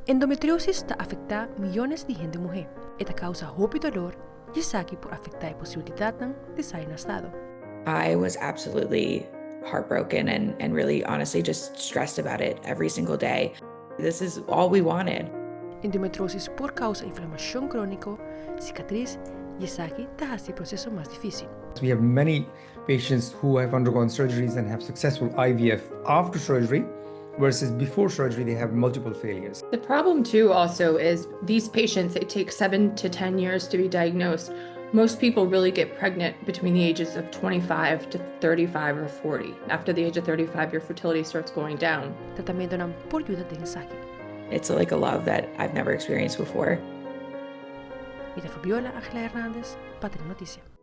Endometriosis ta afecta millones de hende mujer. Esta causa hopi dolor y saki por afectar a posibilidad de sair na estado. I was absolutely heartbroken and really honestly just stressed about it every single day. This is all we wanted. Endometriosis por causa inflamación crónico, cicatriz y saki ta hace el proceso más difícil. We have many patients who have undergone surgeries and have successful IVF after surgery, versus before surgery they have multiple failures. The problem too also is these patients, it takes 7 to 10 years to be diagnosed. Most people really get pregnant between the ages of 25 to 35 or 40. After the age of 35, your fertility starts going down. Tratamiento nan por ayuda de saki. It's like a love that I've never experienced before. Mira Fabiola Angela-Hernandez, Patria Noticia.